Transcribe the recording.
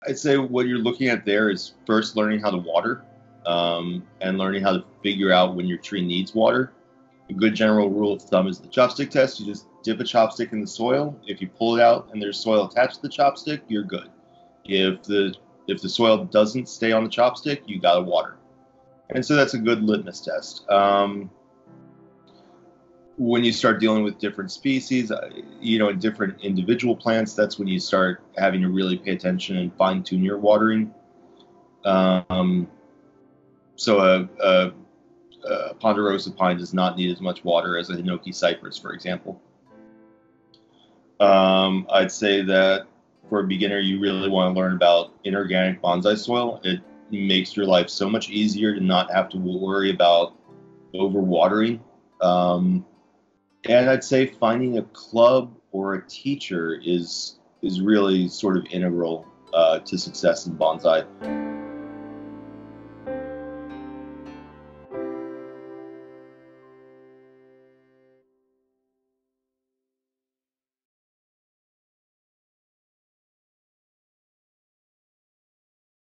I'd say what you're looking at there is first learning how to water, and learning how to figure out when your tree needs water. A good general rule of thumb is the chopstick test. You just dip a chopstick in the soil. If you pull it out and there's soil attached to the chopstick, you're good. If the soil doesn't stay on the chopstick, you gotta water. And so that's a good litmus test. When you start dealing with different species, and different individual plants, that's when you start having to really pay attention and fine tune your watering. Um, so a ponderosa pine does not need as much water as a hinoki cypress, for example. I'd say that for a beginner, you really want to learn about inorganic bonsai soil. It makes your life so much easier to not have to worry about overwatering. And I'd say finding a club or a teacher is really sort of integral to success in bonsai.